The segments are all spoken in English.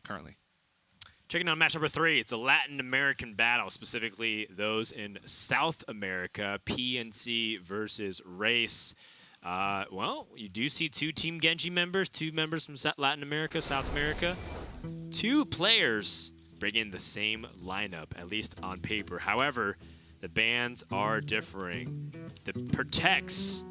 currently. Checking out match number 3, it's a Latin American battle, specifically those in South America, PNC versus Race. Well, you do see 2 Team Genji members, 2 members from Latin America, South America. 2 players bring in the same lineup, at least on paper. However, the bans are differing. The protects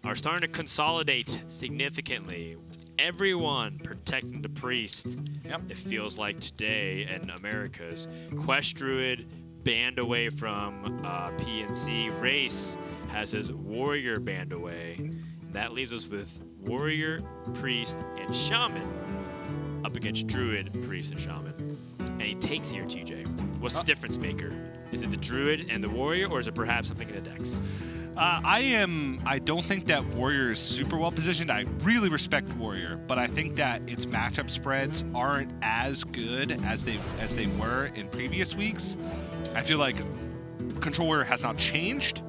are starting to consolidate significantly. Everyone protecting the priest. Yep. It feels like today in Americas. Quest Druid banned away from PNC. Race has his warrior banned away. That leaves us with warrior, priest, and shaman up against druid, priest, and shaman. And he takes here, TJ. What's the difference maker? Is it the druid and the warrior, or is it perhaps something in the decks? I don't think that Warrior is super well positioned. I really respect Warrior, but I think that its matchup spreads aren't as good as they were in previous weeks. I feel like Control Warrior has not changed,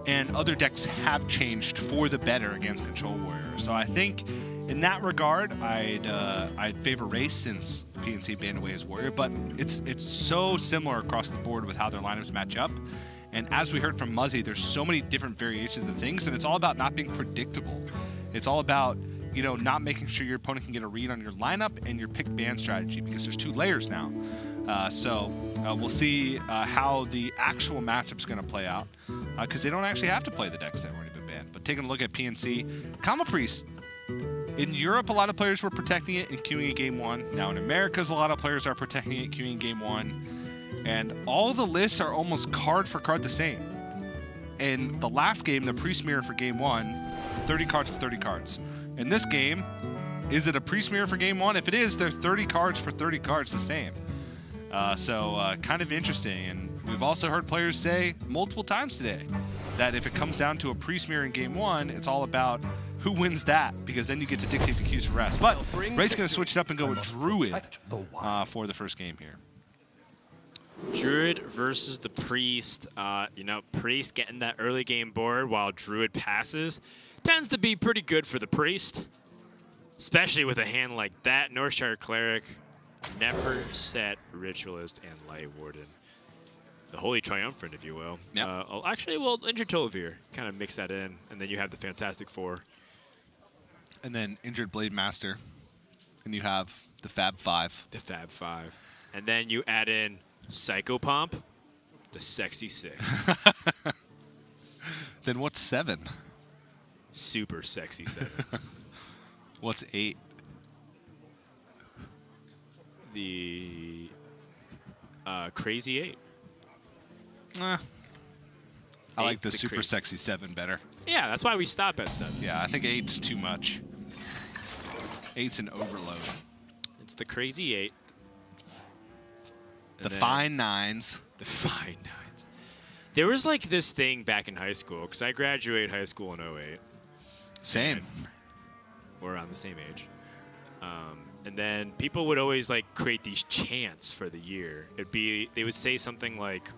and other decks have changed for the better against Control Warrior. So I think in that regard, I'd favor Race since PNC banned away his Warrior, but it's so similar across the board with how their lineups match up. And as we heard from Muzzy, there's so many different variations of things, and it's all about not being predictable. It's all about, you know, not making sure your opponent can get a read on your lineup and your pick ban strategy, because there's 2 layers now. So we'll see how the actual matchup's going to play out, because they don't actually have to play the decks that have already been banned. But taking a look at PNC, Kama Priest. In Europe, a lot of players were protecting it and queuing in Game 1. Now in Americas, a lot of players are protecting it, queuing in Game 1. And all the lists are almost card for card the same. In the last game, the Priest Mirror for Game 1, 30 cards for 30 cards. In this game, is it a Priest Mirror for Game 1? If it is, they're 30 cards for 30 cards the same. So kind of interesting. And we've also heard players say multiple times today that if it comes down to a Priest Mirror in Game 1, it's all about who wins that, because then you get to dictate the queues for rest. But Ray's going to switch it up and go with Druid for the first game here. Druid versus the Priest. You know, Priest getting that early game board while Druid passes tends to be pretty good for the Priest, especially with a hand like that. Northshire Cleric, Never Set, Ritualist, and Light Warden. The Holy Triumphant, if you will. Yep. Actually, well, Injured Tolavir, kind of mix that in, and then you have the Fantastic Four. And then Injured Blade Master, and you have the Fab 5. The Fab 5. And then you add in Psychopomp, the Sexy 6. Then what's 7? Super Sexy 7. What's 8? The Crazy 8. I like the Super Sexy 7 better. Yeah, that's why we stop at 7. Yeah, I think 8's too much. 8's an overload. It's the Crazy 8. The Fine 9s. The Fine 9s. There was like this thing back in high school, because I graduated high school in 08. Same. We're around the same age. And then people would always like create these chants for the year. They would say something like,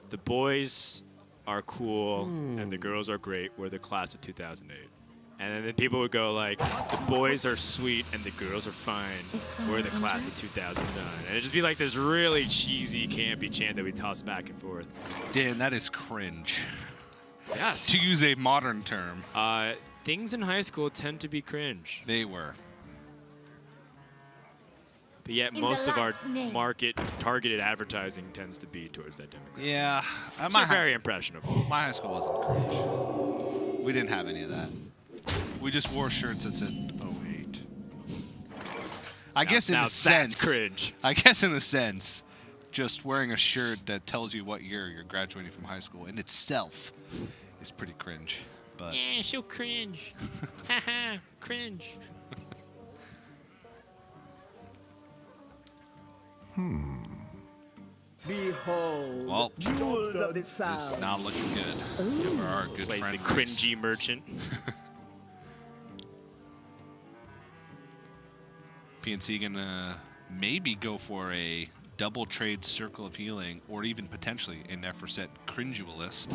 the boys are cool and the girls are great. We're the class of 2008. And then people would go like, the boys are sweet and the girls are fine. We're the class of 2009. And it'd just be like this really cheesy, campy chant that we toss back and forth. Dan, that is cringe. Yes. To use a modern term. Things in high school tend to be cringe. They were. But yet most of our market-targeted advertising tends to be towards that demographic. Yeah. They're very impressionable. My high school wasn't cringe. We didn't have any of that. We just wore shirts that said 08. I guess in a sense, cringe. I guess in a sense, just wearing a shirt that tells you what year you're graduating from high school in itself is pretty cringe. But yeah, so cringe. Haha, cringe. Behold, well, jewels of the South. This is not looking good. Yeah, for our good Plays friend the cringy merchant. PNC gonna maybe go for a double trade Circle of Healing, or even potentially a Never Set Cringualist.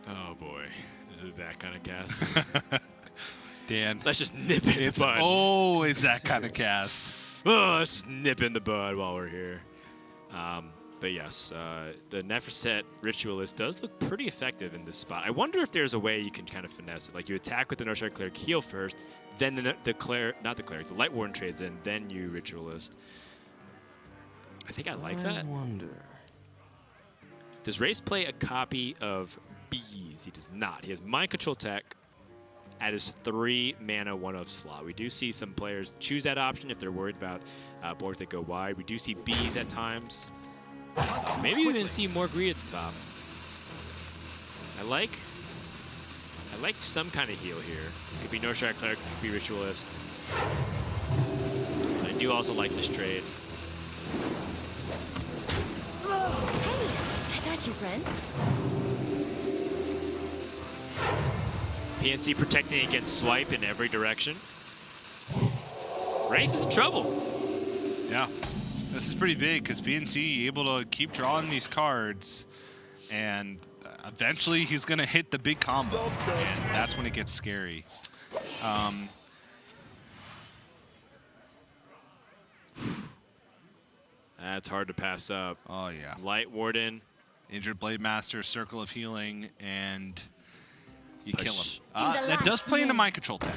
Oh boy, is it that kind of cast? Dan. Let's just nip it in It's the bud. always that kind of cast. Oh, let's just nip in the bud while we're here. But yes, the Neferset Ritualist does look pretty effective in this spot. I wonder if there's a way you can kind of finesse it. Like you attack with the Northside Cleric, heal first, then the Light Warden trades in, then you Ritualist. I think I like that. Wonder. Does Race play a copy of Bees? He does not. He has Mind Control Tech at his 3 mana 1-of slot. We do see some players choose that option if they're worried about boards that go wide. We do see Bees at times. Maybe we even see more greed at the top. I like some kind of heal here. Could be Northside Cleric, could be Ritualist. I do also like this trade. Hey, I got you, friend. PNC protecting against swipe in every direction. Race is in trouble. Yeah. This is pretty big because PNC able to keep drawing these cards, and eventually he's going to hit the big combo, and that's when it gets scary. That's hard to pass up. Oh, yeah. Light Warden. Injured Blade Master, Circle of Healing, and you Push. kill him. That does play into Mind Control Tech.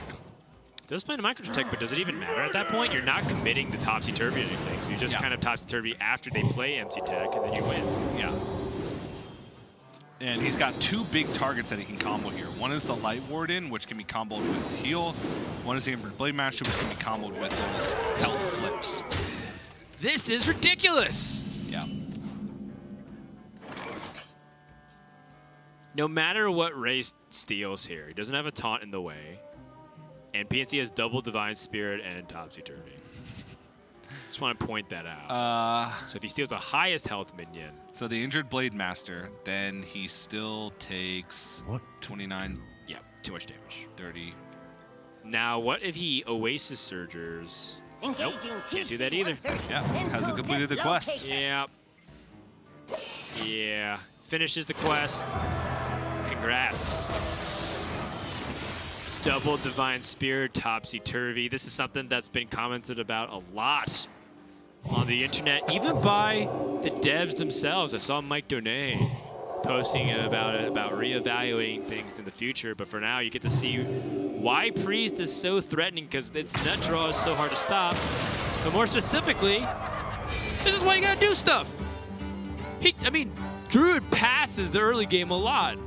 It does play into Mind Control Tech, but does it even matter at that point? You're not committing to Topsy-Turvy or anything, so you just kind of Topsy-Turvy after they play MC Tech, and then you win. Yeah. And he's got 2 big targets that he can combo here. One is the Light Warden, which can be comboed with heal. One is the Injured Blade Master, which can be comboed with those health flips. This is ridiculous! Yeah. No matter what Race steals here, he doesn't have a taunt in the way. And PNC has double Divine Spirit and Topsy-Turvy. Just want to point that out. So if he steals the highest health minion. So the Injured Blade Master, then he still takes 29, Yeah, too much damage. 30. Now, what if he Oasis Surgers? Nope, can't do that either. Yeah, hasn't completed the quest. Yeah. Yeah. Finishes the quest. Congrats. Double Divine Spirit, Topsy-Turvy. This is something that's been commented about a lot on the internet, even by the devs themselves. I saw Mike Donay posting about it, about reevaluating things in the future. But for now, you get to see why Priest is so threatening, because its nut draw is so hard to stop. But more specifically, this is why you gotta do stuff. I mean, Druid passes the early game a lot.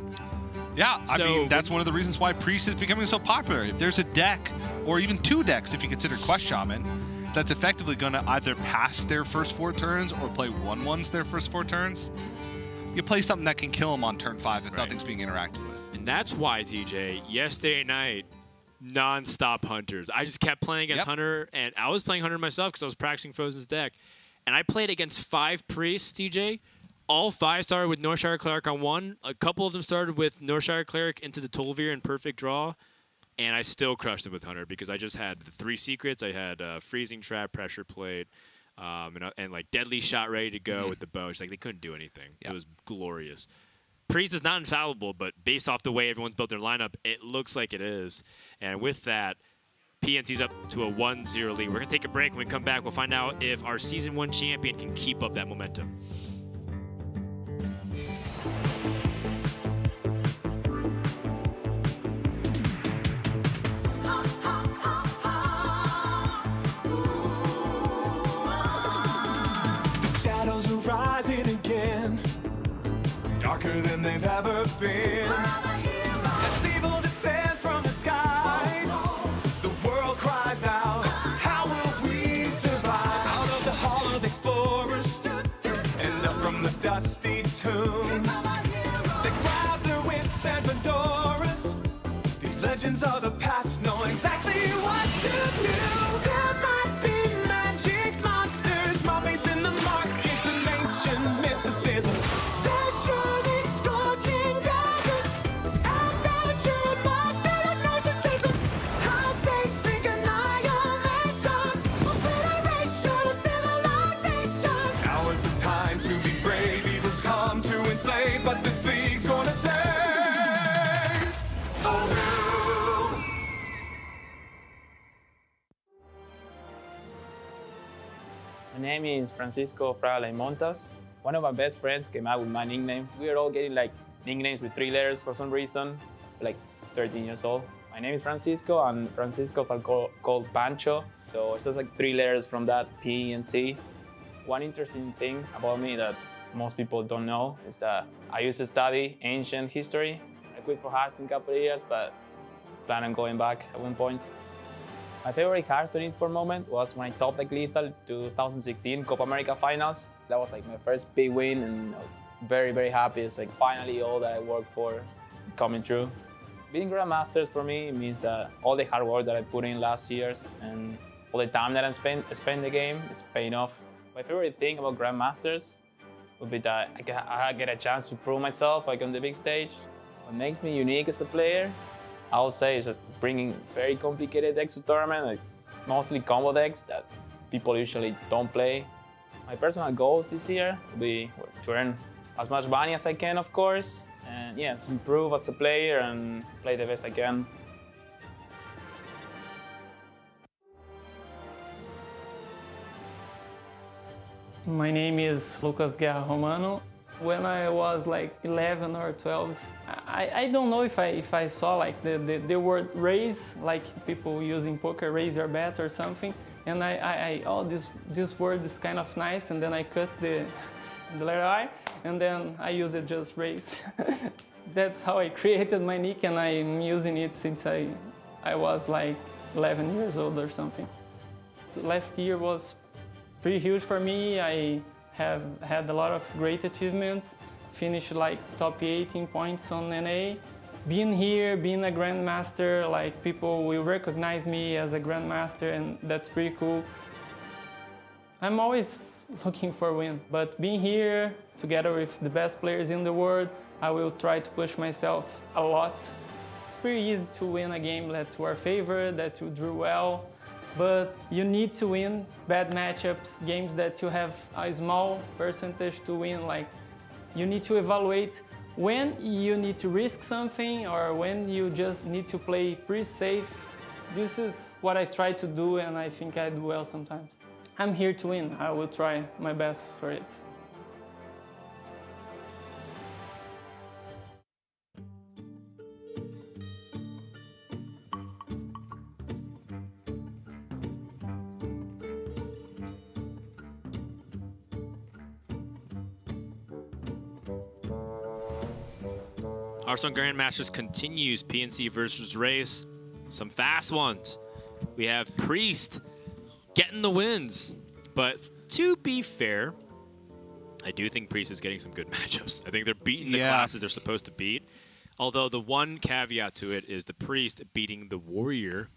Yeah, I So- mean, that's one of the reasons why Priest is becoming so popular. If there's a deck, or even 2 decks if you consider Quest Shaman, that's effectively going to either pass their first 4 turns or play 1/1s their first 4 turns, you play something that can kill them on turn 5 if nothing's being interacted with. And that's why, TJ, yesterday night, non-stop Hunters. I just kept playing against Hunter, and I was playing Hunter myself because I was practicing Frozen's deck. And I played against 5 Priests, TJ. All 5 started with Northshire Cleric on 1. A couple of them started with Northshire Cleric into the Tolvir and Perfect Draw. And I still crushed it with Hunter because I just had the 3 secrets. I had Freezing Trap, Pressure Plate, and like Deadly Shot ready to go with the bow. It's like they couldn't do anything. It was glorious. Priest is not infallible, but based off the way everyone's built their lineup, it looks like it is. And with that, PNC's up to a 1-0 lead. We're going to take a break. When we come back, we'll find out if our Season 1 champion can keep up that momentum. Rising again, darker than they've ever been. As evil descends from the skies, the world cries out, how will we survive? Out of the hall of explorers, and up from the dusty tombs, they grab their whips and fedoras. These legends of the past know exactly what to do. There might be magic monsters, mummies in the market. Mysticism. There's surely scorching deserts My name is Francisco Fraile Montas. One of my best friends came out with my nickname. We are all getting like nicknames with 3 letters for some reason, like 13 years old. My name is Francisco, and Francisco's called Pancho. So it's just like 3 letters from that, PNC. One interesting thing about me that most people don't know is that I used to study ancient history. I quit for Hearthstone a couple of years, but plan on going back at one point. My favorite Hearthstone esport moment was when I topped like Lethal 2016 Copa America Finals. That was like my first big win, and I was very, very happy. It's like finally all that I worked for coming true. Beating Grandmasters for me means that all the hard work that I put in last years and all the time that I spent the game is paying off. My favorite thing about Grandmasters would be that I get a chance to prove myself like on the big stage. What makes me unique as a player, I would say, is just bringing very complicated decks to tournament, like mostly combo decks that people usually don't play. My personal goals this year will be to earn as much money as I can, of course, and yes, improve as a player and play the best I can. My name is Lucas Guerra Romano. When I was like 11 or 12, I don't know if I saw like the word raise, like people use in poker, raise your bet or something, and oh, this word is kind of nice, and then I cut the letter I, and then I use it just raise. That's how I created my nick, and I'm using it since I was like 11 years old or something. So last year was pretty huge for me. I have had a lot of great achievements, finished like top 18 points on NA. Being here, being a Grandmaster, like people will recognize me as a Grandmaster, and that's pretty cool. I'm always looking for win, but being here together with the best players in the world, I will try to push myself a lot. It's pretty easy to win a game that you are favored, that you drew well, but you need to win bad matchups, games that you have a small percentage to win. Like, you need to evaluate when you need to risk something or when you just need to play pretty safe. This is what I try to do, and I think I do well sometimes. I'm here to win. I will try my best for it. Hearthstone Grandmasters continues PNC versus Rase. Some fast ones. We have Priest getting the wins. But to be fair, I do think Priest is getting some good matchups. I think they're beating the classes they're supposed to beat. Although the one caveat to it is the Priest beating the Warrior.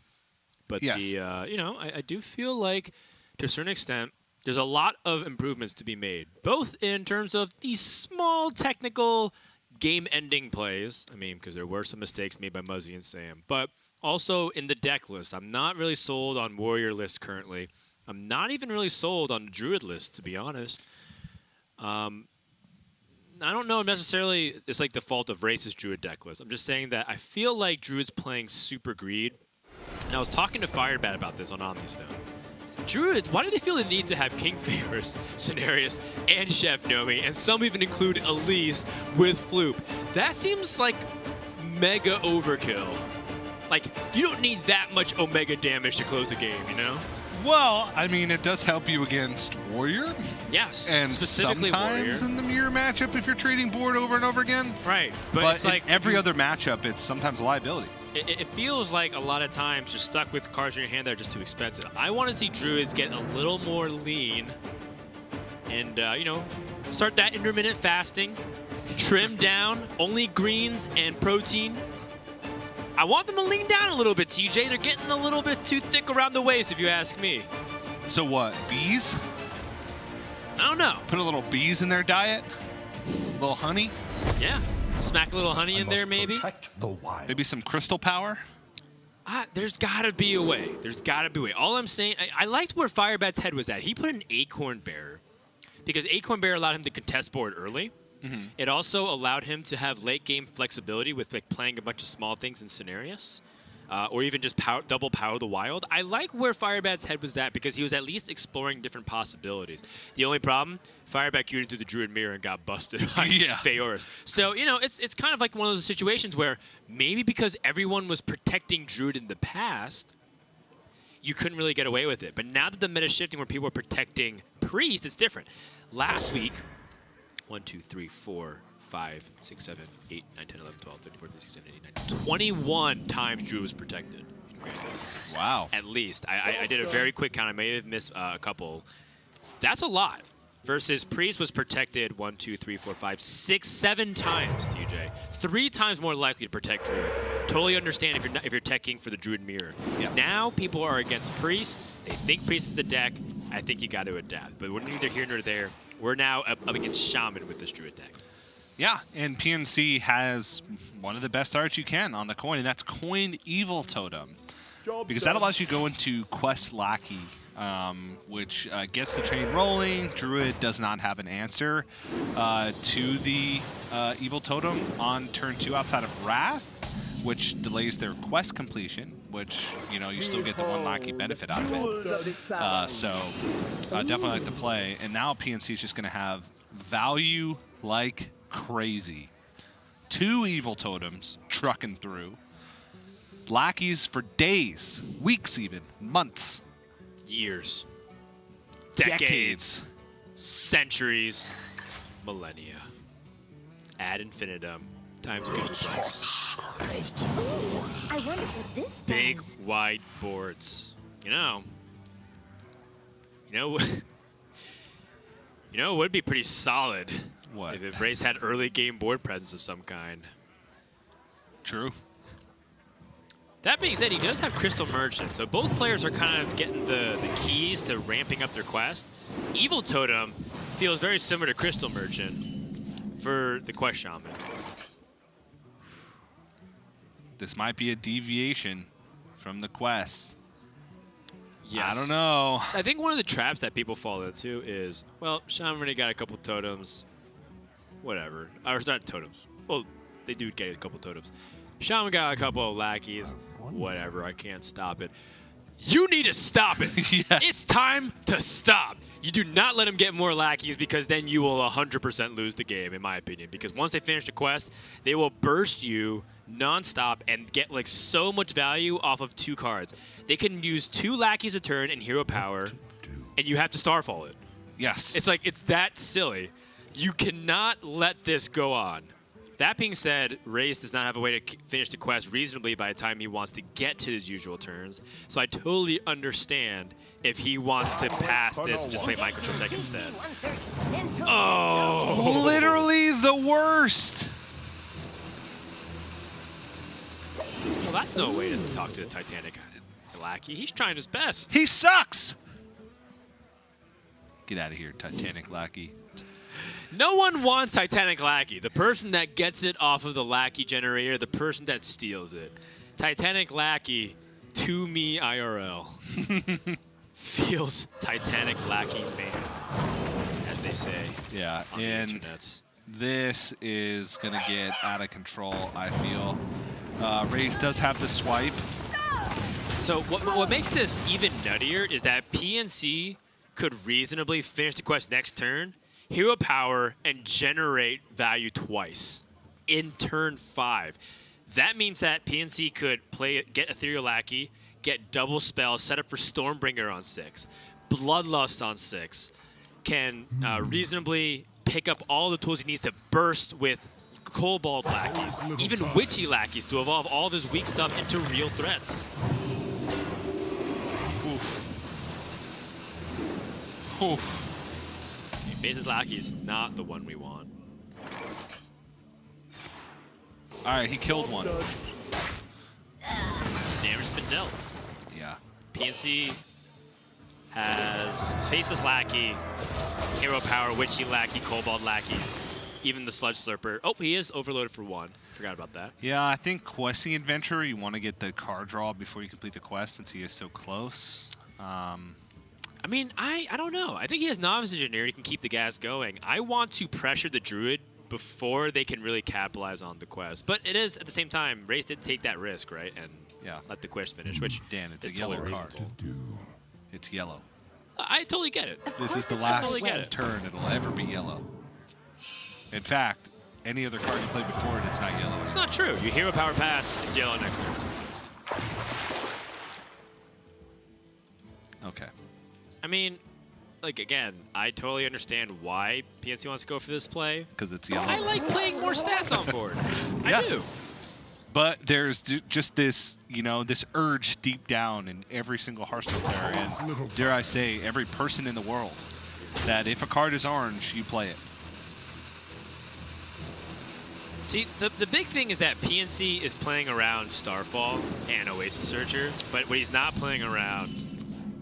But I do feel like to a certain extent, there's a lot of improvements to be made, both in terms of these small technical game-ending plays, because there were some mistakes made by Muzzy and Sam, but also in the deck list. I'm not really sold on Warrior list currently. I'm not even really sold on Druid list, to be honest. I don't know necessarily it's like the fault of Race's Druid deck list. I'm just saying that I feel like Druid's playing super greed. And I was talking to Firebat about this on Omnistone. Druids, why do they feel the need to have King Favors, Cenarius, and Chef Nomi, and some even include Elise with Floop? That seems like mega overkill. Like, you don't need that much Omega damage to close the game, you know? Well, it does help you against Warrior. Yes, and specifically sometimes Warrior. in the mirror matchup if you're trading board over and over again. Right, but it's like in every other matchup, it's sometimes a liability. It feels like a lot of times you're stuck with cards in your hand that are just too expensive. I want to see Druids get a little more lean and, start that intermittent fasting, trim down, only greens and protein. I want them to lean down a little bit, TJ. They're getting a little bit too thick around the waist, if you ask me. So what, bees? I don't know. Put a little bees in their diet? A little honey? Yeah. Smack a little honey in there, maybe. Maybe some crystal power? There's got to be a way. There's got to be a way. All I'm saying, I liked where Firebat's head was at. He put an Acorn Bearer because Acorn Bearer allowed him to contest board early. Mm-hmm. It also allowed him to have late game flexibility with like playing a bunch of small things in Cenarius. or even just double power the wild. I like where Firebat's head was at because he was at least exploring different possibilities. The only problem, Firebat queued into the Druid Mirror and got busted by Feoris. So, you know, it's kind of like one of those situations where maybe because everyone was protecting Druid in the past, you couldn't really get away with it. But now that the meta is shifting where people are protecting Priest, it's different. Last week, 1, 2, 3, 4, 5, 6, 7, 8, 9, 10, 11, 12, 13, 14, 15, 16, 17, 18, 19. 21 times Druid was protected in Grandmasters. Wow. At least. I did a very quick count. I may have missed a couple. That's a lot. Versus Priest was protected 1, 2, 3, 4, 5, 6, 7 times, TJ. 3 times more likely to protect Druid. Totally understand if you're teching for the Druid Mirror. Yeah. Now people are against Priest. They think Priest is the deck. I think you got to adapt. But we're neither here nor there. We're now up against Shaman with this Druid deck. Yeah, and PNC has one of the best arts you can on the coin, and that's Coin Evil Totem. Because that allows you to go into Quest Lackey, which gets the train rolling. Druid does not have an answer to the Evil Totem on turn 2 outside of Wrath, which delays their quest completion, which, you know, you still get the 1 Lackey benefit out of it. So definitely like to play. And now PNC is just going to have value like crazy. 2 Evil Totems trucking through. Lackeys for days, weeks even, months. Years. Decades. Centuries. Millennia. Ad infinitum. Times good 6. I wonder what this Big, does. wide boards. You know, it would be pretty solid What? if Race had early game board presence of some kind. True. That being said, he does have Crystal Merchant, so both players are kind of getting the keys to ramping up their quest. Evil Totem feels very similar to Crystal Merchant for the Quest Shaman. This might be a deviation from the quest. Yes. I don't know. I think one of the traps that people fall into is, well, Shaman already got a couple totems. Whatever. Or not totems. Well, they do get a couple totems. Shaman got a couple of lackeys. Whatever. I can't stop it. You need to stop it. Yes. It's time to stop. You do not let him get more lackeys because then you will 100% lose the game, in my opinion. Because once they finish the quest, they will burst you nonstop and get like so much value off of 2 cards. They can use 2 lackeys a turn and hero power, and you have to starfall it. Yes. It's like, it's that silly. You cannot let this go on. That being said, Race does not have a way to finish the quest reasonably by the time he wants to get to his usual turns. So I totally understand if he wants to pass this and just play Microchip Tech instead. Oh! literally the worst. Well, that's no way to talk to the Titanic Lackey. He's trying his best. He sucks. Get out of here, Titanic Lackey. No one wants Titanic Lackey. The person that gets it off of the Lackey generator, the person that steals it. Titanic Lackey, to me IRL. Feels Titanic Lackey man, as they say. Yeah, on the and internets. this is going to get out of control, I feel. Raze does have the swipe. So what makes this even nuttier is that PNC could reasonably finish the quest next turn, hero power, and generate value twice in turn 5. That means that PNC could get Ethereal Lackey, get double spell, set up for Stormbringer on 6, Bloodlust on 6, can reasonably pick up all the tools he needs to burst with Kobold Lackeys, even Witchy Lackeys to evolve all of his weak stuff into real threats. Oof. Oof. Face's Lackey is not the one we want. All right, he killed one. Damage has been dealt. Yeah. PNC has Faceless Lackey, Hero Power, Witchy Lackey, Kobold Lackeys, even the Sludge Slurper. Oh, he is overloaded for 1. Forgot about that. Yeah, I think questing adventure, you want to get the card draw before you complete the quest since he is so close. I mean, I don't know. I think he has Novice Engineer. He can keep the gas going. I want to pressure the Druid before they can really capitalize on the quest. But it is, at the same time, Race did take that risk, right? And Yeah. let the quest finish, which Dan, it's is a yellow totally card. reasonable. It's yellow. I totally get it. This is the it's last totally get it. turn it'll ever be yellow. In fact, any other card you play before it, it's not yellow. It's not true. You hero power pass, it's yellow next turn. Okay. I mean, like, again, I totally understand why PNC wants to go for this play. Because it's yellow. I like playing more stats on board. Yeah. I do. But there's just this, this urge deep down in every single Hearthstone player, and dare I say, every person in the world, that if a card is orange, you play it. See, the big thing is that PNC is playing around Starfall and Oasis Searcher, but what he's not playing around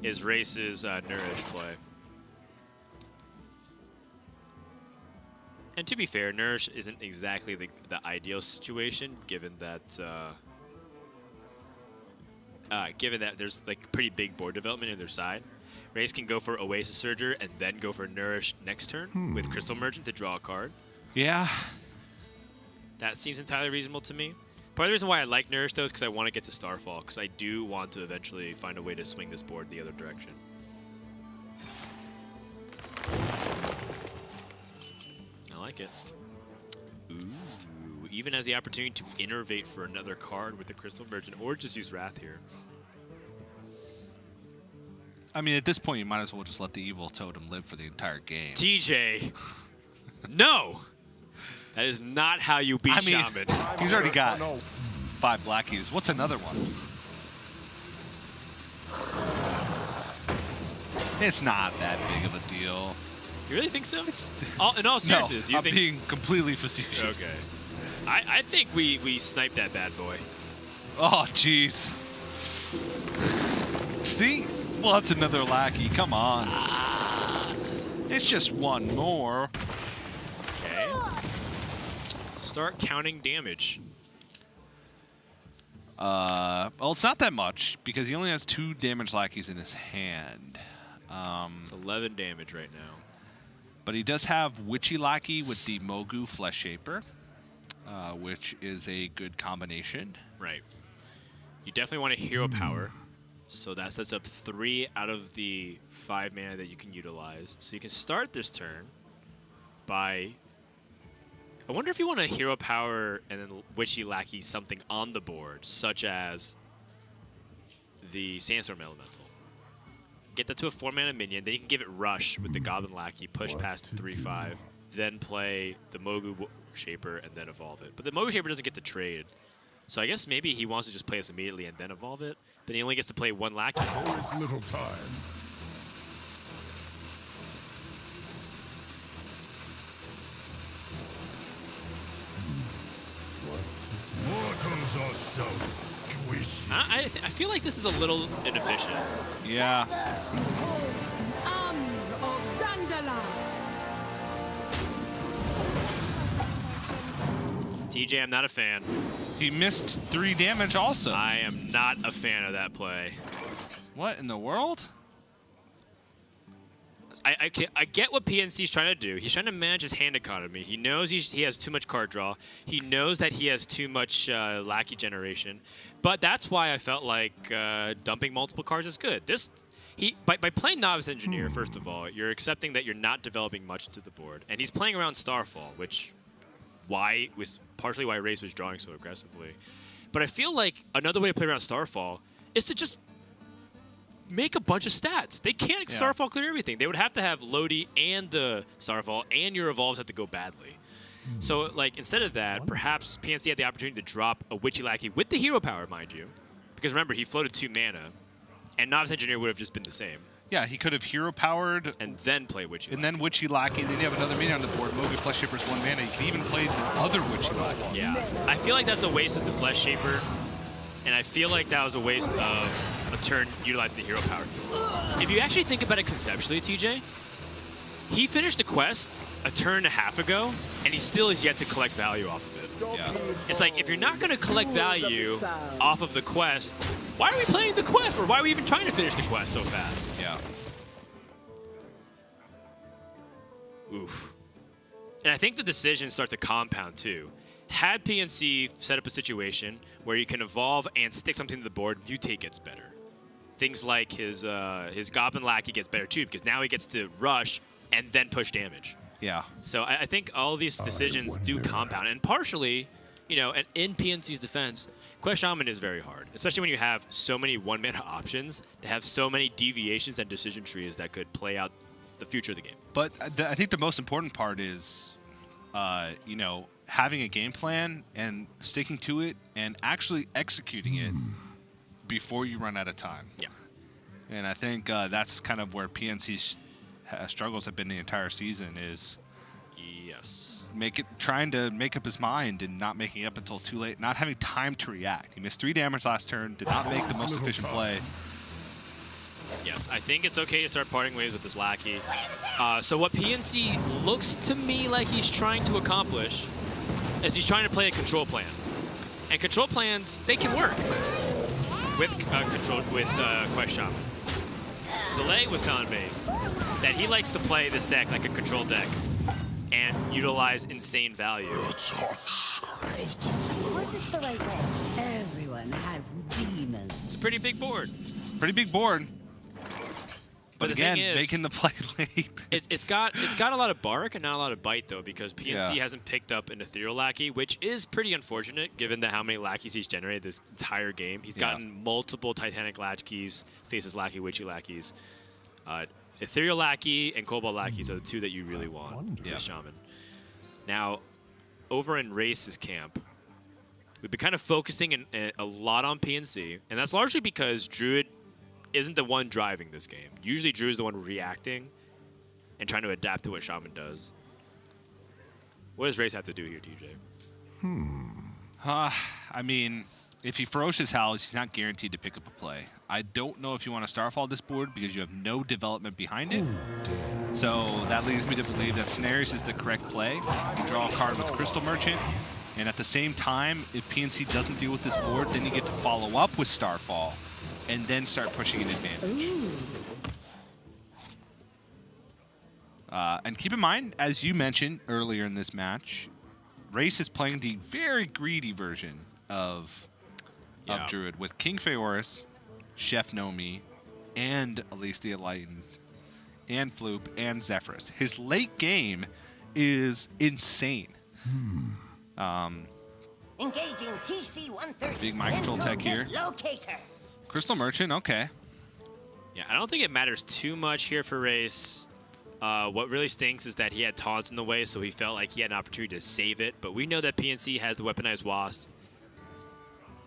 is Race's Nourish play. And to be fair, Nourish isn't exactly the ideal situation, given that there's like pretty big board development on their side. Race can go for Oasis Surger and then go for Nourish next turn with Crystal Merchant to draw a card. Yeah. That seems entirely reasonable to me. Part of the reason why I like Nourish, though, is because I want to get to Starfall, because I do want to eventually find a way to swing this board the other direction. I like it. Ooh, even has the opportunity to innervate for another card with the Crystal Merchant, or just use Wrath here. I mean, at this point, you might as well just let the Evil Totem live for the entire game. TJ, no! That is not how you beat Shaman. He's already got 5 blackies. What's another one? It's not that big of a deal. You really think so? In all seriousness, do you I'm think? being completely facetious. Okay. I think we sniped that bad boy. Oh, jeez. See? Well, that's another lackey. Come on. It's just one more. Okay. Start counting damage. Well, it's not that much because he only has 2 damage lackeys in his hand. It's 11 damage right now. But he does have Witchy Lackey with the Mogu Flesh Shaper, which is a good combination. Right. You definitely want a hero power. So that sets up 3 out of the 5 mana that you can utilize. So you can start this turn by... I wonder if you want a hero power and then Witchy Lackey something on the board, such as the Sandstorm Elemental. Get that to a 4-mana minion, then you can give it Rush with the Goblin Lackey, push past the 3/5, then play the Mogu Shaper, and then evolve it. But the Mogu Shaper doesn't get to trade. So I guess maybe he wants to just play this immediately and then evolve it. Then he only gets to play 1 Lackey. There's little time. Mortals are so squishy. I feel like this is a little inefficient. Yeah. TJ, I'm not a fan. He missed 3 damage also. I am not a fan of that play. What in the world? I get what PNC is trying to do. He's trying to manage his hand economy. He knows he has too much card draw. He knows that he has too much lackey generation. But that's why I felt like dumping multiple cards is good. By playing Novice Engineer, first of all, you're accepting that you're not developing much to the board. And he's playing around Starfall, which was partially why Race was drawing so aggressively. But I feel like another way to play around Starfall is to just make a bunch of stats. They can't Starfall clear everything. They would have to have Lodi and the Starfall, and your evolves have to go badly. So, like, instead of that, perhaps PNC had the opportunity to drop a Witchy Lackey with the hero power, mind you. Because remember, he floated 2 mana, and Novice Engineer would have just been the same. Yeah, he could have hero powered And then play Witchy and Lackey. then Witchy Lackey. Then you have another minion on the board. Mogu Flesh Shaper's 1 mana. You can even play the other Witchy Lackey. Yeah. I feel like that's a waste of the Flesh Shaper, and I feel like that was a waste of a turn utilizing the hero power. If you actually think about it conceptually, TJ, he finished the quest a turn and a half ago, and he still is yet to collect value off of it. Yeah. It's like, if you're not going to collect value off of the quest, why are we playing the quest? Or why are we even trying to finish the quest so fast? Yeah. Oof. And I think the decisions start to compound, too. Had PNC set up a situation where you can evolve and stick something to the board, mutate gets better. Things like his Goblin Lackey gets better too, because now he gets to rush and then push damage. Yeah. So I think all of these decisions do compound, and partially, and in PNC's defense, Quest Shaman is very hard, especially when you have so many one-mana options that have so many deviations and decision trees that could play out the future of the game. But I think the most important part is, having a game plan and sticking to it and actually executing it before you run out of time. Yeah. And I think that's kind of where PNC's struggles have been the entire season is Yes. trying to make up his mind and not making up until too late, not having time to react. He missed 3 damage last turn, did not make the most efficient play. Yes, I think it's okay to start parting ways with this Lackey. So what PNC looks to me like he's trying to accomplish is he's trying to play a control plan. And control plans, they can work with Quest Shaman. Soleil was telling me that he likes to play this deck like a control deck and utilize insane value. Of course it's the right way. Everyone has demons. It's a pretty big board. Pretty big board. But the again, thing is, making the play late. It's got a lot of bark and not a lot of bite though, because PNC Yeah. hasn't picked up an Ethereal Lackey, which is pretty unfortunate given how many Lackeys he's generated this entire game. He's gotten multiple Titanic Lackeys, Faceless Lackey, Witchy Lackeys. Ethereal Lackey and Cobalt Lackeys are the 2 that you really want with Shaman. Now, over in Race's camp, we've been kind of focusing a lot on PNC, and that's largely because Druid isn't the one driving this game. Usually Druid's the one reacting and trying to adapt to what Shaman does. What does Race have to do here, DJ? I mean, if he Ferocious Howls, he's not guaranteed to pick up a play. I don't know if you want to Starfall this board because you have no development behind it. So that leads me to believe that Cenarius is the correct play. You draw a card with Crystal Merchant, and at the same time, if PNC doesn't deal with this board, then you get to follow up with Starfall and then start pushing an advantage. And keep in mind, as you mentioned earlier in this match, Race is playing the very greedy version of Druid with King Feoris, Chef Nomi, and Elise the Enlightened, and Floop, and Zephyrus. His late game is insane. Engaging TC-130. Big mind control tech here. Locator. Crystal Merchant, okay. Yeah, I don't think it matters too much here for Race. What really stinks is that he had taunts in the way, so he felt like he had an opportunity to save it. But we know that PNC has the Weaponized Wasp.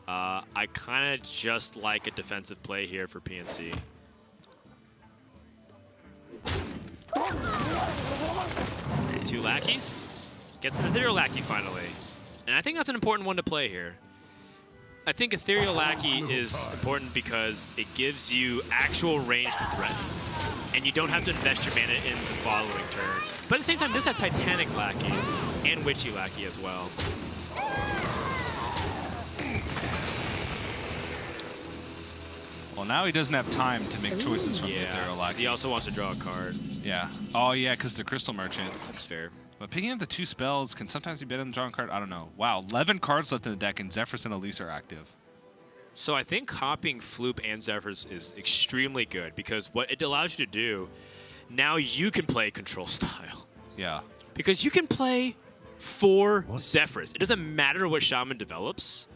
I kind of just like a defensive play here for PNC. Two Lackeys. Gets an Ethereal Lackey finally. And I think that's an important one to play here. I think Ethereal Lackey is important because it gives you actual ranged threat. And you don't have to invest your mana in the following turn. But at the same time, this has Titanic Lackey and Witchy Lackey as well. Well, now he doesn't have time to make choices from the Ethereal 'cause Lackey. he also wants to draw a card. Yeah. Oh, yeah, because the Crystal Merchant. That's fair. But picking up the 2 spells can sometimes be better than drawing a card. I don't know. Wow, 11 cards left in the deck, and Zephyrus and Elise are active. So I think copying Floop and Zephyrus is extremely good because what it allows you to do, now you can play control style. Yeah. Because you can play 4 Zephyrus. It doesn't matter what Shaman develops.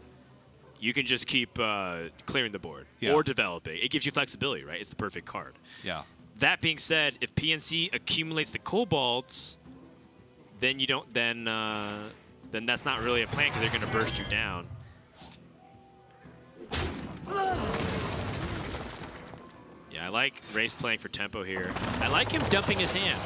You can just keep clearing the board or developing. It gives you flexibility, right? It's the perfect card. Yeah. That being said, if PNC accumulates the Kobolds, then you don't. Then that's not really a plan because they're going to burst you down. Yeah, I like Race playing for tempo here. I like him dumping his hand.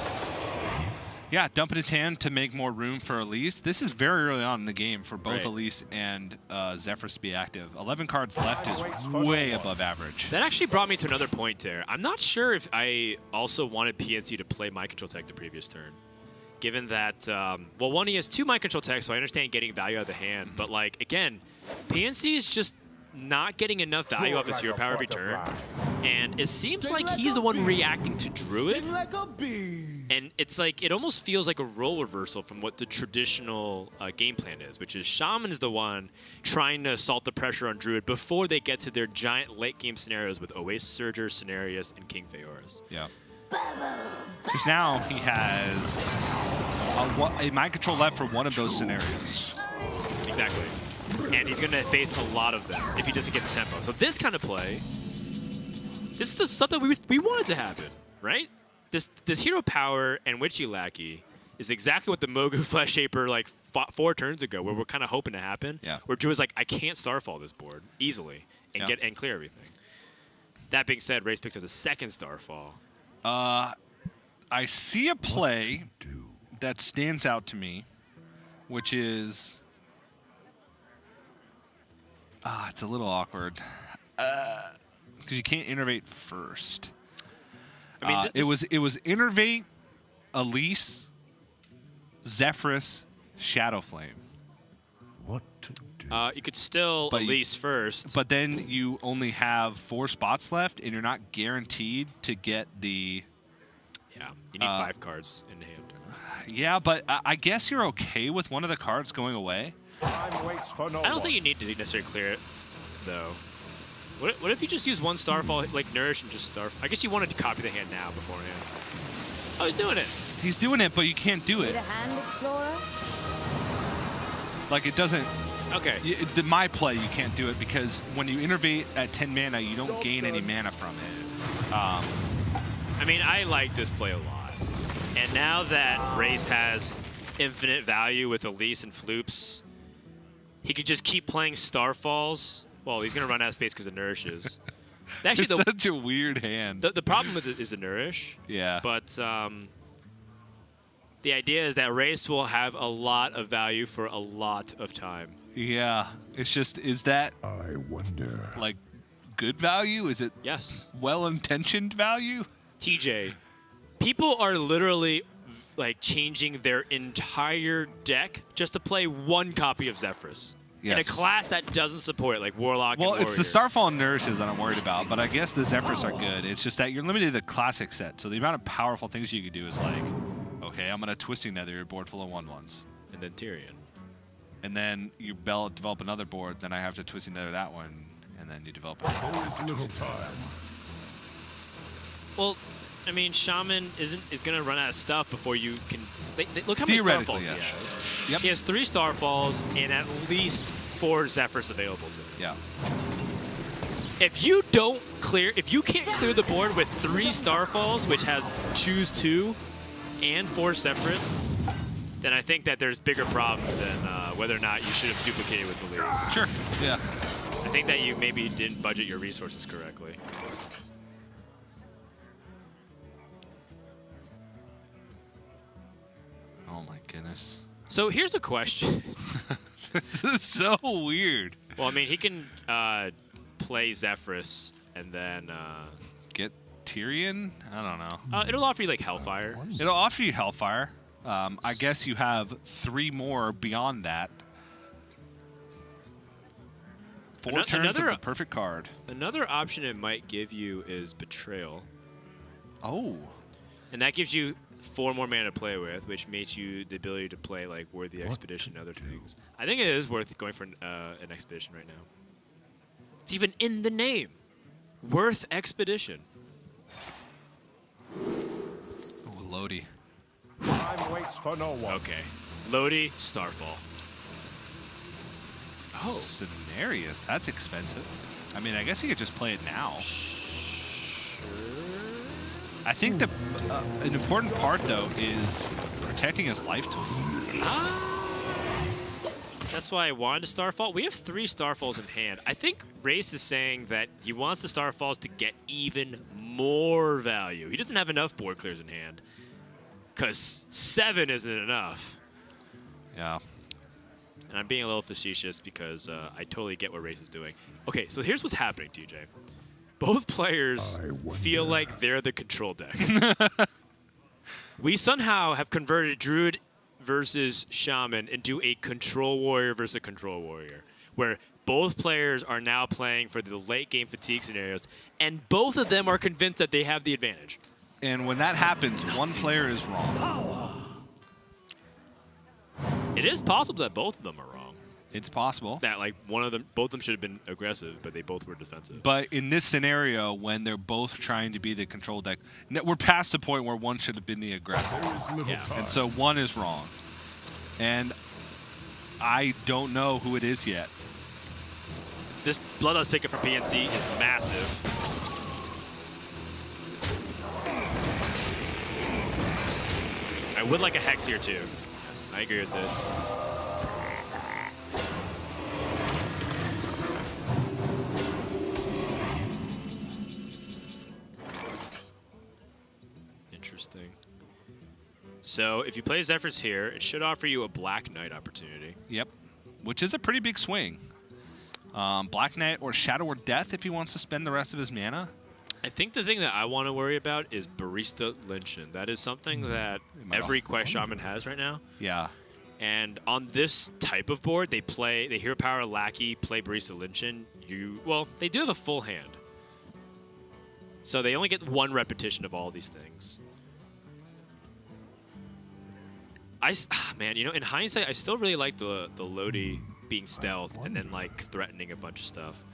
Yeah, dumping his hand to make more room for Elise. This is very early on in the game for both Right. Elise and Zephyrus to be active. 11 cards left is way above average. That actually brought me to another point there. I'm not sure if I also wanted PNC to play Mind Control Tech the previous turn. Given that, well, he has 2 Mind Control Techs, so I understand getting value out of the hand. But, like, again, PNC is just not getting enough value off his hero power every turn. And it seems like he's the one reacting to Druid. And it's like, it almost feels like a role reversal from what the traditional game plan is, which is Shaman is the one trying to assault the pressure on Druid before they get to their giant late game scenarios with Oasis Surger, Cenarius, and King Feoris. Yeah. Because now he has a mind control left for one of those scenarios. Exactly. And he's going to face a lot of them if he doesn't get the tempo. So this kind of play, this is the stuff that we wanted to happen, right? This hero power and Witchy Lackey is exactly what the Mogu Flesh Shaper like 4 turns ago, where we're kind of hoping to happen. Yeah. Where Drew was like, I can't Starfall this board easily and get and clear everything. That being said, Race picks up the second Starfall. I see a play that stands out to me, which is it's a little awkward because you can't innervate first. I mean, it was innervate, Elise, Zephyrus, Shadowflame. What to do? You could still Elise first. But then you only have 4 spots left, and you're not guaranteed to get the. Yeah, you need 5 cards in hand. Yeah, but I guess you're okay with one of the cards going away. Time waits for no I don't one. think you need to necessarily clear it, though. What if you just use 1 Starfall, like Nourish, and just Starfall? I guess you wanted to copy the hand now beforehand. Oh, he's doing it. He's doing it, but you can't do Need it. a hand, Explorer? Like, it doesn't. Okay. My play, you can't do it because when you innervate at 10 mana, you don't gain any mana from it. I mean, I like this play a lot. And now that Race has infinite value with Elise and Floops, he could just keep playing Starfalls. Well, he's going to run out of space because of Nourishes. Actually, It's such a weird hand. the problem with it is the Nourish. Yeah. But the idea is that Race will have a lot of value for a lot of time. Yeah. It's just, is that, I wonder. like, good value? Is it Yes. well-intentioned value? TJ, people are literally like changing their entire deck just to play 1 copy of Zephyrus. In a Yes. class that doesn't support like Warlock Well, and it's the Warrior. Starfall and Nourishes that I'm worried about, but I guess the Zephyrs are good. It's just that you're limited to the classic set, so the amount of powerful things you can do is like, okay, I'm going to Twisting Nether your board full of 1/1s. And then Tyrion. And then you develop another board, then I have to Twisting Nether that one, and then you develop There is little time. Well, I mean, Shaman is going to run out of stuff before you can... look how many Theoretically, Starfalls he yes. has. Yep. He has 3 Starfalls and at least 4 Zephyrs available to him. Yeah. If you can't clear the board with 3 Starfalls, which has choose 2 and 4 Zephyrus, then I think that there's bigger problems than whether or not you should have duplicated with the Elise. Sure. Yeah. I think that you maybe didn't budget your resources correctly. Oh my goodness. So here's a question. This is so weird. Well, I mean, he can play Zephyrus and then Get Tyrion? I don't know. it'll offer you like Hellfire. It'll offer you Hellfire. I guess you have 3 more beyond that. 4 turns of the perfect card. Another option it might give you is Betrayal. Oh. And that gives you 4 more mana to play with, which makes you the ability to play like Worthy Expedition and other things. I think it is worth going for an Expedition right now. It's even in the name. Worth Expedition. Oh, Lodi. Time waits for no one. Okay. Lodi, Starfall. Oh. Cenarius. That's expensive. I mean, I guess you could just play it now. I think an important part, though, is protecting his life total. That's why I wanted to Starfall. We have 3 Starfalls in hand. I think Race is saying that he wants the Starfalls to get even more value. He doesn't have enough board clears in hand. Because 7 isn't enough. Yeah. And I'm being a little facetious because I totally get what Race is doing. Okay, so here's what's happening, TJ. Both players feel like they're the control deck. We somehow have converted Druid versus Shaman into a control warrior versus a control warrior, where both players are now playing for the late game fatigue scenarios, and both of them are convinced that they have the advantage. And when that happens, one player is wrong. It is possible that both of them are wrong. It's possible. That like both of them should have been aggressive, but they both were defensive. But in this scenario, when they're both trying to be the control deck, we're past the point where one should have been the aggressor. Yeah. And so one is wrong. And I don't know who it is yet. This Bloodlust pickup from PNC is massive. I would like a Hex here too. Yes, I agree with this. Interesting. So if you play Zephyrs here, it should offer you a Black Knight opportunity. Yep. Which is a pretty big swing. Black Knight or Shadow or Death if he wants to spend the rest of his mana. I think the thing that I want to worry about is Barista Lynchin. That is something that every Quest Shaman has right now. Yeah. And on this type of board, they Hero Power Lackey, play Barista Lynchin. They do have a full hand. So they only get one repetition of all these things. Man, in hindsight, I still really like the Lodi being stealth and then like threatening a bunch of stuff.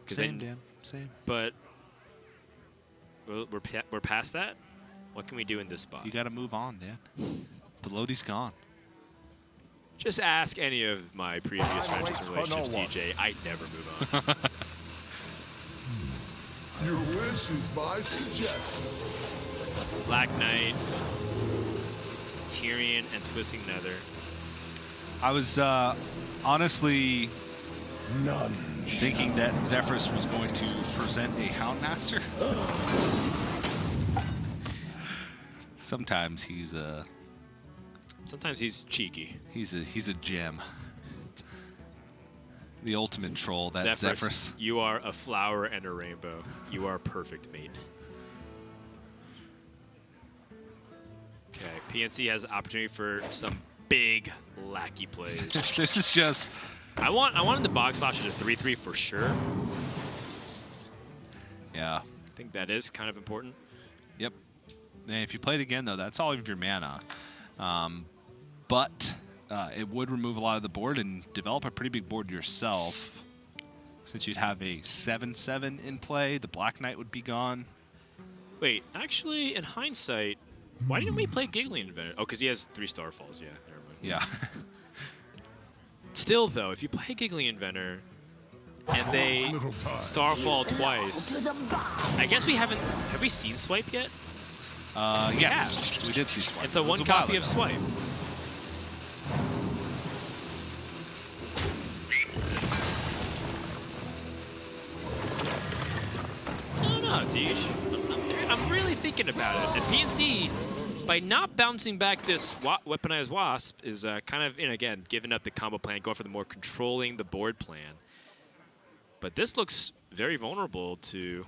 Same, Dan. Same. But we're past that. What can we do in this spot? You got to move on, Dan. The Lodi's gone. Just ask any of my previous friendships and relationships, TJ. I never move on. Your wish is my suggestion. Black Knight, Tyrion, and Twisting Nether. I was honestly thinking that Zephyrus was going to present a Houndmaster. Sometimes he's Sometimes he's cheeky. He's a gem. The ultimate troll, that Zephyrus. You are a flower and a rainbow. You are a perfect mate. Okay, PNC has an opportunity for some big lackey plays. This is just... I wanted the box slash to 3/3 for sure. Yeah. I think that is kind of important. Yep. And if you play it again, though, that's all of your mana. But it would remove a lot of the board and develop a pretty big board yourself. Since you'd have a 7/7 in play, the Black Knight would be gone. Wait, actually, in hindsight, why didn't we play Giggling Inventor? Oh, because he has 3 Starfalls. Yeah, never mind. Yeah. Still, though, if you play Giggling Inventor and they Starfall twice, I guess we haven't. Have we seen Swipe yet? Yes, we did see Swipe. It's a one copy of Swipe. No, Tish. I'm really thinking about it. And PNC, by not bouncing back this Weaponized Wasp, is kind of, again, giving up the combo plan, going for the more controlling the board plan. But this looks very vulnerable to...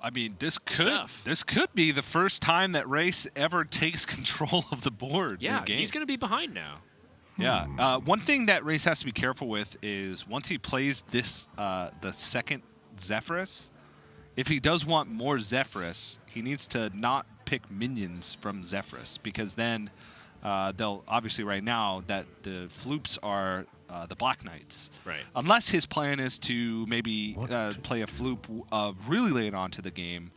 I mean, this could be the first time that Race ever takes control of the board. Yeah, he's going to be behind now. Yeah. One thing that Race has to be careful with is once he plays this, the second Zephyrus, if he does want more Zephyrus, he needs to not pick minions from Zephyrus, because then they'll obviously right now that the floops are the Black Knights. Right. Unless his plan is to maybe play a floop really late on to the game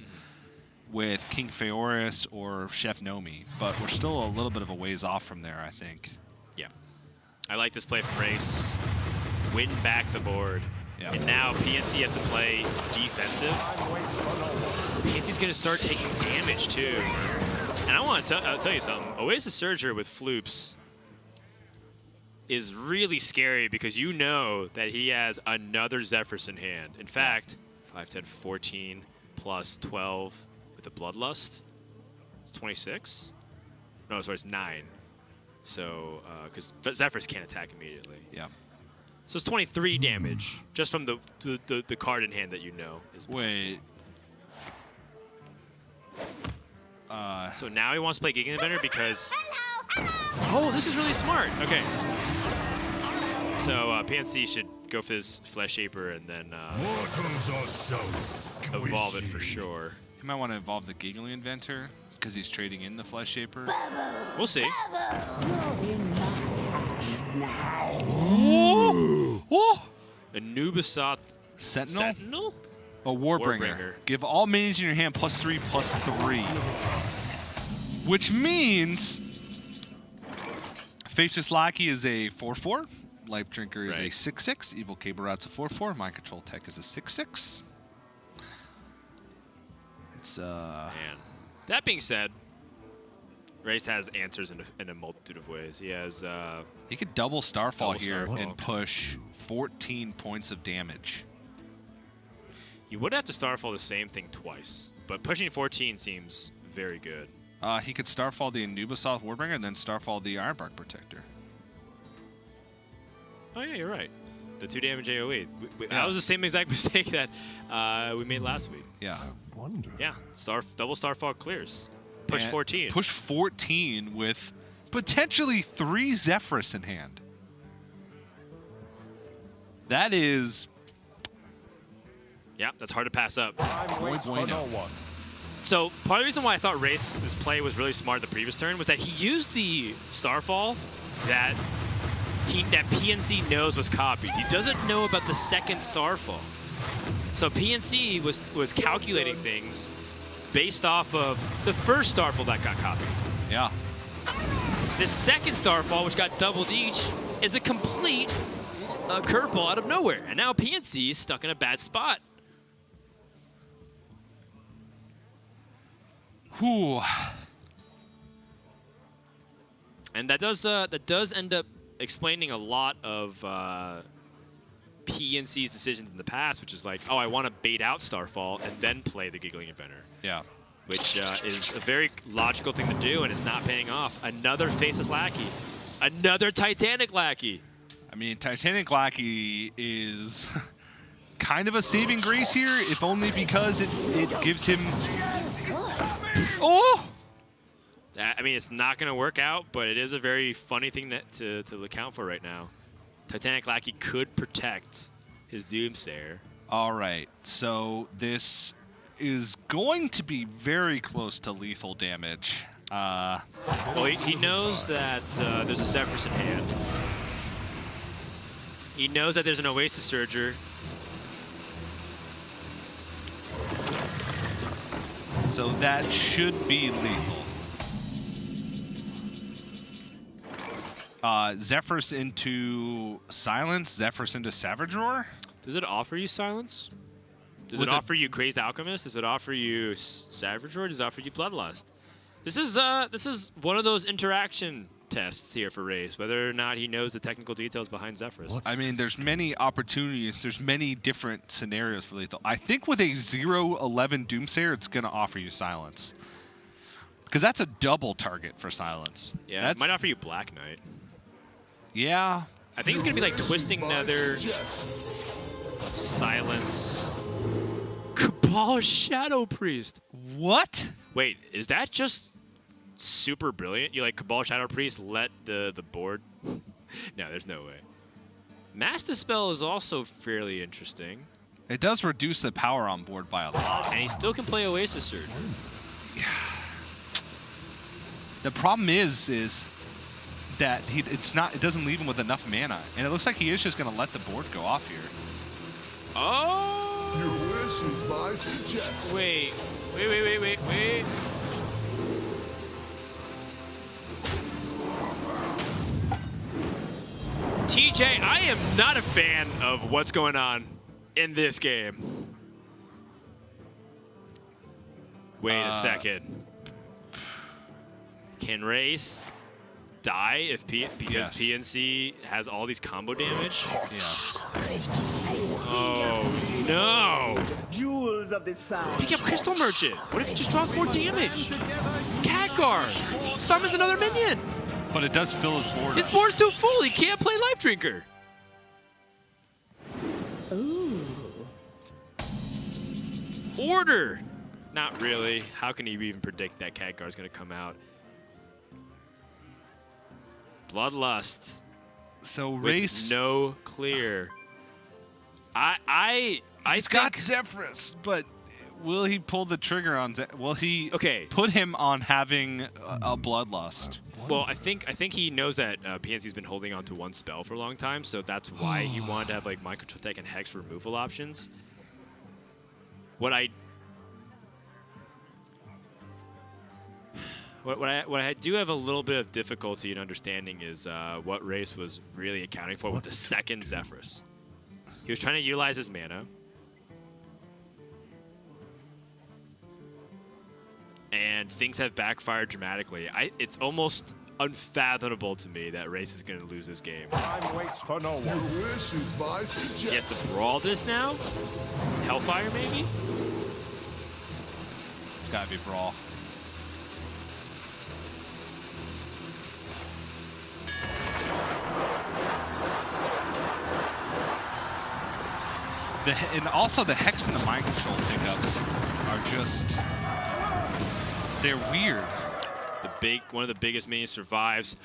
with King Feoris or Chef Nomi, but we're still a little bit of a ways off from there, I think. Yeah. I like this play from Race. Win back the board. Yeah. And now PNC has to play defensive. PNC's going to start taking damage, too. And I'll tell you something. Oasis Surger with floops is really scary because you know that he has another Zephyrus in hand. In fact, 5, 10, 14 plus 12 with the Bloodlust. It's 26? No, sorry, it's 9. So, because Zephyrus can't attack immediately. Yeah. So it's 23 damage just from the card in hand that you know is possible. Wait. So now he wants to play Giga Inventor because... Oh, this is really smart. Okay. So PNC should go for his Flesh Shaper and then Mortals are so squishy. evolve it for sure. You might want to evolve the Giggling Inventor because he's trading in the Flesh Shaper. We'll see. Anubisat Sentinel? A Warbringer. Give all minions in your hand +3/+3. Which means Faceless Lackey is a 4/4. Life Drinker is a 6/6. Evil Cable Rout's a 4/4. Mind Control Tech is a 6/6. It's Man. That being said, Race has answers in a multitude of ways. He has he could double Starfall here Starfall. and push 14 points of damage. you would have to Starfall the same thing twice, but pushing 14 seems very good. He could Starfall the Anubisat Warbringer and then Starfall the Ironbark Protector. Oh yeah, you're right. The 2 damage AoE. Yeah. That was the same exact mistake that we made last week. Yeah. Wonder. Yeah, double Starfall clears. Push And 14. Push 14 with potentially 3 Zephyrus in hand. That is... Yeah, that's hard to pass up. Muy bueno. So part of the reason why I thought Race's play was really smart the previous turn was that he used the Starfall that PNC knows was copied. He doesn't know about the second Starfall. So PNC was calculating things based off of the first Starfall that got copied. Yeah. The second Starfall, which got doubled each, is a complete curveball out of nowhere. And now PNC is stuck in a bad spot. Whew. And that does end up explaining a lot of PNC's decisions in the past, which is like, oh, I want to bait out Starfall and then play the Giggling Inventor. Yeah. Which is a very logical thing to do, and it's not paying off. Another Faceless Lackey. Another Titanic Lackey. I mean, Titanic Lackey is kind of a saving grace here, if only because it gives him... Oh! I mean, it's not going to work out, but it is a very funny thing to account for right now. Titanic Lackey could protect his Doomsayer. All right, so this is going to be very close to lethal damage. Well, he knows that there's a Zephyrus in hand. He knows that there's an Oasis Surger. So that should be lethal. Zephyrus into Silence, Zephyrus into Savage Roar. Does it offer you Silence? Does With it offer you Crazed Alchemist? Does it offer you Savage Roar? Does it offer you Bloodlust? This is one of those interaction tests here for Race, whether or not he knows the technical details behind Zephyrus. I mean, there's many opportunities. There's many different scenarios for lethal. I think with a 0/11 Doomsayer, it's going to offer you Silence. Because that's a double target for Silence. Yeah, it might offer you Black Knight. Yeah. I think it's going to be like Twisting Nether, Silence, Cabal Shadow Priest. What? Wait, is that just super brilliant? You like Cabal Shadow Priest, let the board... No, there's no way. Mass Dispel is also fairly interesting. It does reduce the power on board by a lot. And he still can play Oasis Surge. The problem is that it doesn't leave him with enough mana. And it looks like he is just going to let the board go off here. Oh! Your wish is my suggestion. Wait. TJ, I am not a fan of what's going on in this game. Wait a second. Can Race die because PNC has all these combo damage? Yes. Oh no! Jewels of the Sun. Pick up Crystal Merchant. What if he just draws more damage? Catguard summons another minion. But it does fill his board. His board's too full. He can't play Life Drinker. Ooh. Order. Not really. How can he even predict that Catguard's going to come out? Bloodlust. So With Race... no clear. He's got Zephyrus, but will he pull the trigger on? Will he put him on having a bloodlust? Well, I think he knows that PNC's been holding on to one spell for a long time, so that's why he wanted to have like Mind Control Tech and Hex for removal options. What I do have a little bit of difficulty in understanding is what Race was really accounting for with the second Zephyrus. He was trying to utilize his mana. And things have backfired dramatically. It's almost unfathomable to me that Race is going to lose this game. Time waits for no one. Your wish is my suggestion. He has to brawl this now? Hellfire, maybe? It's got to be brawl. And also the Hex and the Mind Control pickups are just... They're weird. One of the biggest minions survives.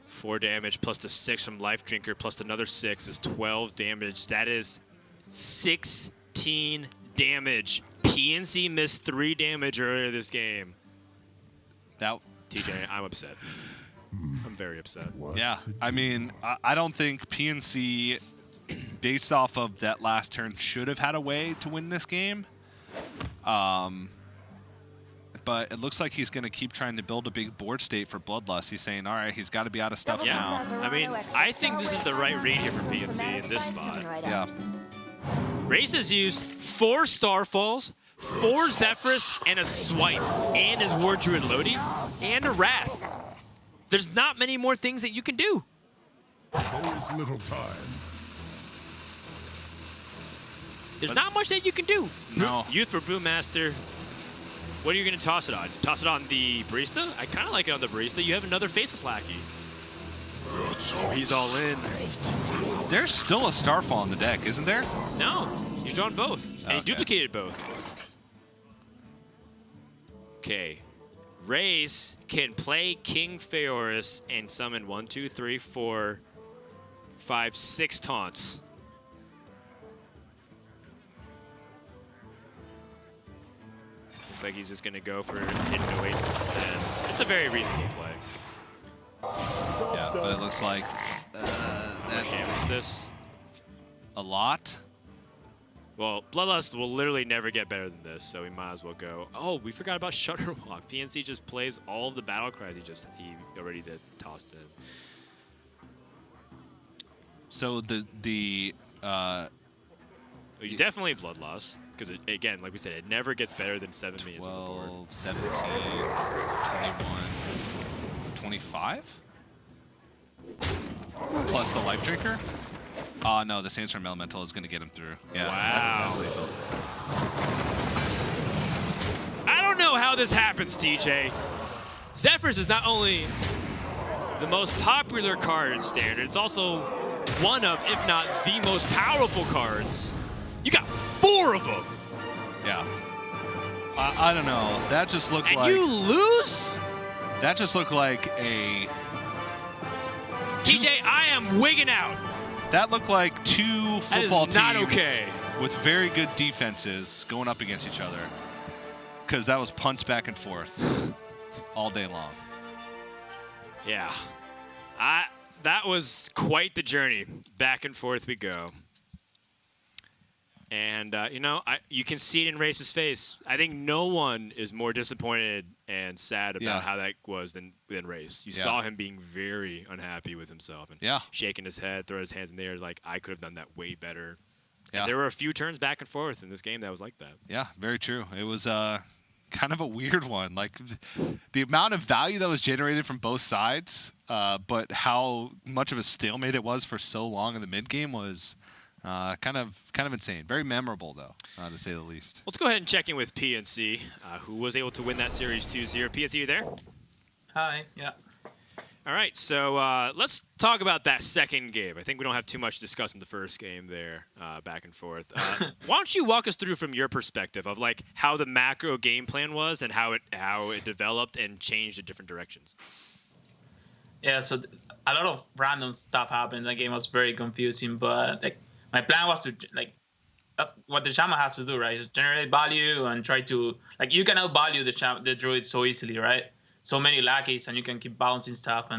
4 damage plus the 6 from Life Drinker plus another 6 is 12 damage. That is 16 damage. PNC missed 3 damage earlier this game. That TJ, I'm upset. I'm very upset. Yeah, I mean, I don't think PNC, based off of that last turn, should have had a way to win this game. But it looks like he's going to keep trying to build a big board state for Bloodlust. He's saying, all right, he's got to be out of stuff now. I mean, I think this is the right read here for PNC in this spot. Yeah. Race has used 4 Starfalls, 4 Zephyrus, and a Swipe, and his War Druid Lodi, and a Wrath. There's not many more things that you can do. There is little time. There's not much that you can do. No. Youth for Brewmaster. What are you going to toss it on? Toss it on the Barista? I kind of like it on the Barista. You have another Faceless Lackey. Oh, he's all in. There's still a Starfall in the deck, isn't there? No, he's drawn both. And he duplicated both. Okay. Race can play King Feoris and summon 1, 2, 3, 4, 5, 6 taunts. Looks like he's just going to go for Hidden Oasis instead. It's a very reasonable play. Yeah, but it looks like How much damage is this? a lot. Well, Bloodlust will literally never get better than this, so we might as well go. Oh, we forgot about Shutterwalk. PNC just plays all of the battle cries he already did tossed in. So You definitely Bloodlust, because again, like we said, it never gets better than 7 minions on the board. 12, 17, 21, 25? Plus the Life Drinker? Oh, no, the Sandstorm Elemental is going to get him through. Yeah, Wow. That's lethal. I don't know how this happens, TJ. Zephyrus is not only the most popular card in Standard, it's also one of, if not the most powerful cards. You got 4 of them. Yeah. I don't know. That just looked And like... you lose? That just looked like a... TJ, I am wigging out. That looked like 2 That is football not teams okay. with very good defenses going up against each other. Because that was punts back and forth all day long. Yeah. That was quite the journey. Back and forth we go. And, you can see it in Race's face. I think no one is more disappointed and sad about how that was than Race. You saw him being very unhappy with himself and shaking his head, throwing his hands in the air like, I could have done that way better. Yeah. And there were a few turns back and forth in this game that was like that. Yeah, very true. It was kind of a weird one. Like, the amount of value that was generated from both sides, but how much of a stalemate it was for so long in the mid-game was... kind of insane. Very memorable, though, to say the least. Let's go ahead and check in with PNC, who was able to win that series 2-0. PNC, you there? Hi, yeah. All right, so let's talk about that second game. I think we don't have too much to discuss in the first game there, back and forth. Why don't you walk us through from your perspective of like how the macro game plan was and how it developed and changed in different directions? Yeah, so a lot of random stuff happened. The game was very confusing, but like my plan was to like that's what the shaman has to do, right? Just generate value and try to like you can outvalue the druid so easily, right? So many lackeys and you can keep bouncing stuff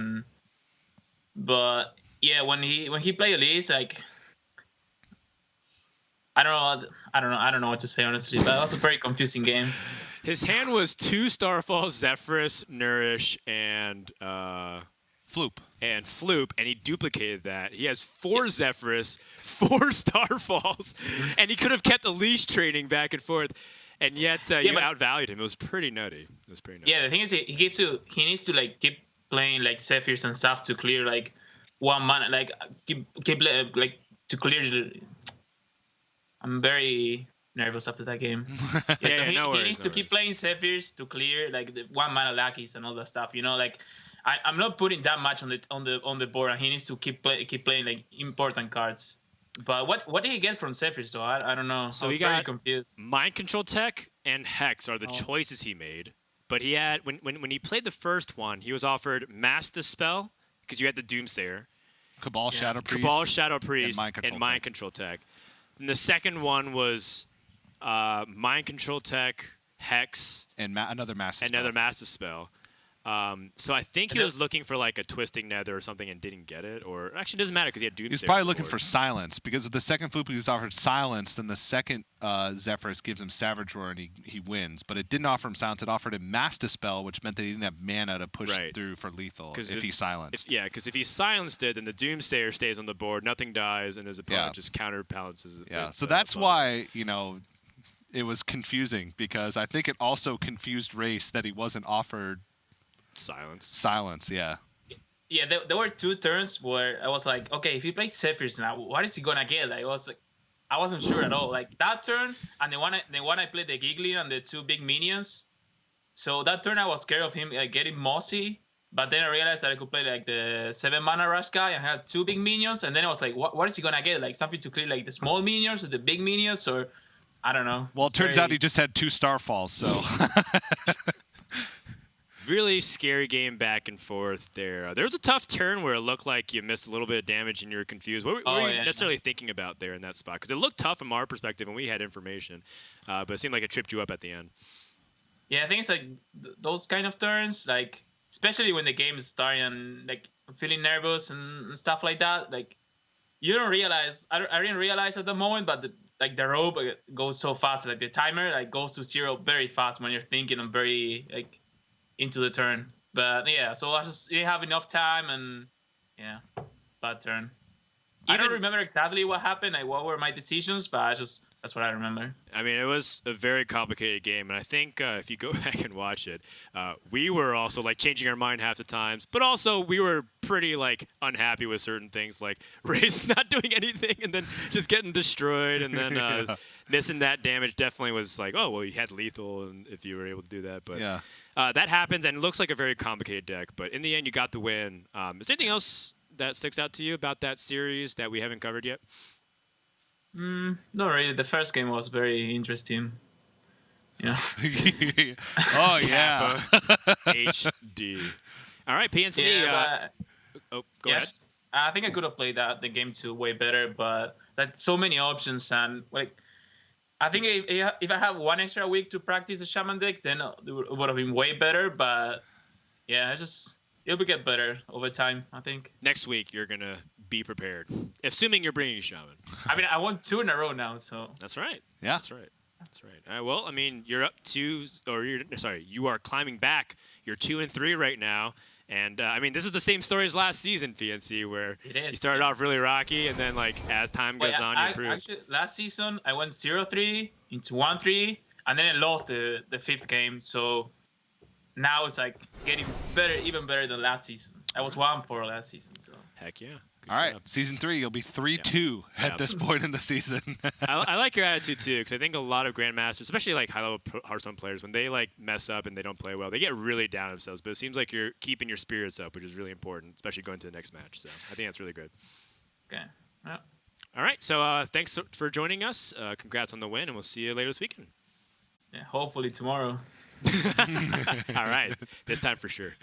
but yeah, when he played Elise, like I don't know what to say honestly, but that was a very confusing game. His hand was 2 Starfalls, Zephyrus, Nourish, and Floop. And he duplicated that. He has 4 Zephyrus, 4 Starfalls, and he could have kept the leash trading back and forth, and yet you outvalued him. It was pretty nutty. Yeah, the thing is, he needs to like keep playing like Zephyrs and stuff to clear like 1 mana, like keep like to clear the. I'm very nervous after that game. So he needs to keep playing Zephyrs to clear like the 1 mana lackeys and all that stuff. You know, like I'm not putting that much on the board, and he needs to keep playing like important cards. But what did he get from Zephyrs though? I don't know. So I was he got very confused. Mind Control Tech and Hex are the choices he made. But he had when he played the first one, he was offered Mass Dispel because you had the Doomsayer, Cabal Shadow Priest, and Mind Control Tech. And the second one was Mind Control Tech, Hex, and another Master Spell. So I think he was looking for like a Twisting Nether or something and didn't get it. Or actually, it doesn't matter because he had Doomsayer. He's probably looking for Silence because with the second Floop he was offered Silence. Then the second Zephyrus gives him Savage Roar and he wins. But it didn't offer him Silence. It offered him Mass Dispel, which meant that he didn't have mana to push through for lethal if he silenced. Because if he silenced it, then the Doomsayer stays on the board, nothing dies, and his opponent just counterbalances it. Yeah, so that's why, it was confusing because I think it also confused Race that he wasn't offered Silence, yeah. Yeah, there were 2 turns where I was like, okay, if he plays Zephyrs now, what is he gonna get? Like, I wasn't sure at all. Like that turn and the one I played the Giggling and the 2 big minions. So that turn I was scared of him getting mossy, but then I realized that I could play like the 7 mana rush guy and had 2 big minions, and then I was like, what is he gonna get? Like something to clear like the small minions or the big minions, or I don't know. Well, it turns out he just had 2 Starfalls, so. Really scary game back and forth there. There was a tough turn where it looked like you missed a little bit of damage and you were confused. What were you necessarily thinking about there in that spot? Because it looked tough from our perspective and we had information, but it seemed like it tripped you up at the end. Yeah, I think it's like those kind of turns, like especially when the game is starting and like I'm feeling nervous and stuff like that. Like you don't realize. I didn't realize at the moment, but the rope goes so fast. Like the timer like goes to 0 very fast when you're thinking and very like into the turn. But yeah, so I just didn't have enough time and yeah, bad turn. I don't remember exactly what happened, like what were my decisions, but that's what I remember. I mean, it was a very complicated game, and I think if you go back and watch it, we were also like changing our mind half the times, but also we were pretty like unhappy with certain things, like Ray's not doing anything and then just getting destroyed, and then missing that damage definitely was like, oh well, you had lethal, and if you were able to do that, but yeah. That happens, and it looks like a very complicated deck, but in the end, you got the win. Is there anything else that sticks out to you about that series that we haven't covered yet? Not really. The first game was very interesting. Yeah. Oh, yeah. HD. All right, PNC. Go ahead. I think I could have played the game 2 way better, but that's so many options, and like I think if I have 1 extra week to practice the Shaman deck, then it would have been way better. But yeah, it'll get better over time, I think. Next week, you're going to be prepared, assuming you're bringing Shaman. I mean, I won 2 in a row now, so. That's right. Yeah. That's right. That's right. All right, well, I mean, you are climbing back. You're 2-3 right now. And, I mean, this is the same story as last season, PNC, where you started off really rocky, and then, like, as time goes on, you improve. Actually, last season, I went 0-3 into 1-3, and then I lost the 5th game. So now it's, like, getting better, even better than last season. I was 1-4 last season, so. Heck yeah. All right, Season 3, you'll be 3-2 at this point in the season. I like your attitude, too, because I think a lot of Grandmasters, especially like high-level Hearthstone players, when they like mess up and they don't play well, they get really down on themselves. But it seems like you're keeping your spirits up, which is really important, especially going to the next match. So I think that's really good. Okay. Yeah. All right, so thanks for joining us. Congrats on the win, and we'll see you later this weekend. Yeah, hopefully tomorrow. All right, this time for sure.